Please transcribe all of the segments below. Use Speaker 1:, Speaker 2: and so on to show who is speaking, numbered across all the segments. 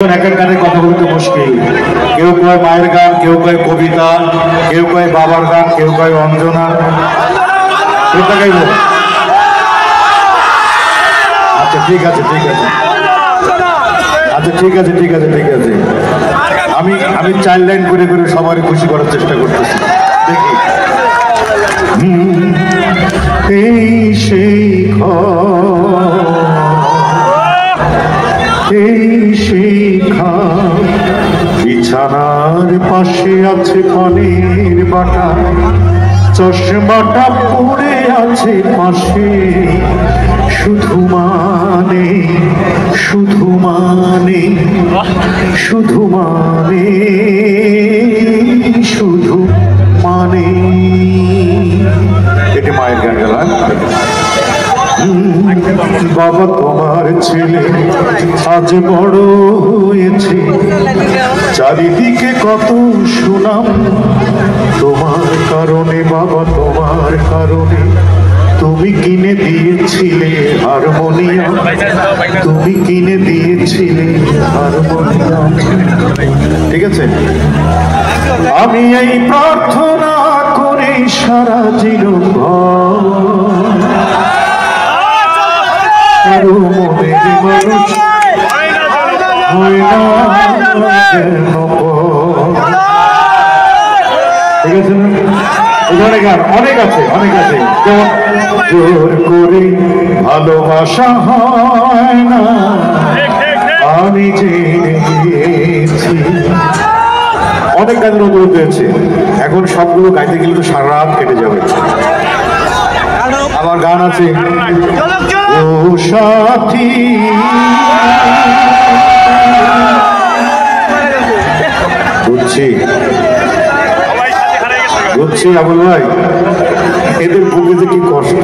Speaker 1: এক এক গানে কথা বলতে মুশকিল। কেউ কয় মায়ের গান, কেউ কয় কবিতা, কেউ কয় বাবার গান, কেউ কয় অঞ্জনা। কোনটা গাইব? আচ্ছা ঠিক আছে, ঠিক আছে, আচ্ছা ঠিক আছে, ঠিক আছে, ঠিক আছে। আমি 4 লাইন করে করে সবারই খুশি করার চেষ্টা করতেছি। দেখি এই সেই শিখা বিছানার পাশে আছে পানির বাটা, চশমাটা পড়ে আছে পাশে, শুধু মানে শুধু মানে শুধু মানে শুধু মানে। এটি মায়ের গান গেলাম। বাবা তোমার ছেলে আজ বড় হয়েছে, চারিদিকে কত সুনাম তোমার কারণে বাবা, তোমার কারণে। তুমি কিনে দিয়েছিলে হারমোনিয়াম, তুমি কিনে দিয়েছিলে হারমোনিয়াম। ঠিক আছে, আমি এই প্রার্থনা করে সারা জীবন মনের মানুষ হয় না কেন। ঠিক আছে না? এখানে গান অনেক আছে, অনেক আছে। যেমন জোর করে ভালোবাসা হয় না, আমি জেনে গিয়েছি। অনেক গানের অনুরোধ হয়েছে, এখন সবগুলো গাইতে গেলে তো সারা রাত কেটে যাবে। আমার গান আছে ও সাথী, বুঝছি বুঝছি আবুল ভাই, এদের বুকে যে কি কষ্ট,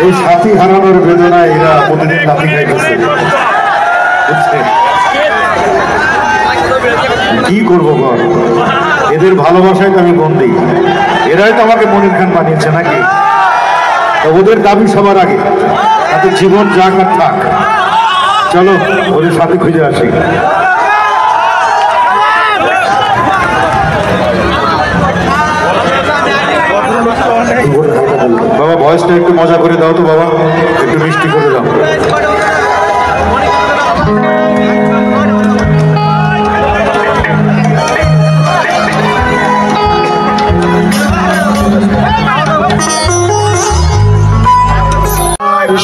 Speaker 1: এই সাথী হারানোর বেদনা এরা প্রতিদিন লাথি খাইতেছে। কি করবো বল, এদের ভালোবাসায় তো আমি বন্দি। এরাই তো আমাকে মনির খান বানিয়েছে নাকি? ওদের দাবি সবার আগে, তাদের জীবন যাক আর থাক। চলো ওদের সাথে খুঁজে আসি। বাবা ভয়েসটা একটু মজা করে দাও তো বাবা, একটু মিষ্টি করে দাও।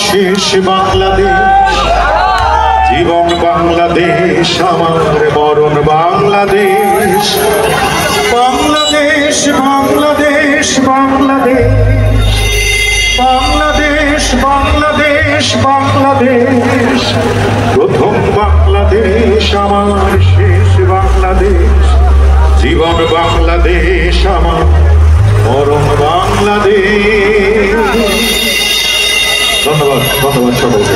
Speaker 1: শেষ বাংলাদেশ, জীবন বাংলাদেশ, আমার মরণ বাংলাদেশ। বাংলাদেশ বাংলাদেশ বাংলাদেশ বাংলাদেশ বাংলাদেশ বাংলাদেশ, প্রথম বাংলাদেশ আমার, শেষ বাংলাদেশ। জীবন বাংলাদেশ আমার, মরণ বাংলাদেশ। ধন্যবাদ, ধন্যবাদ সকলকে।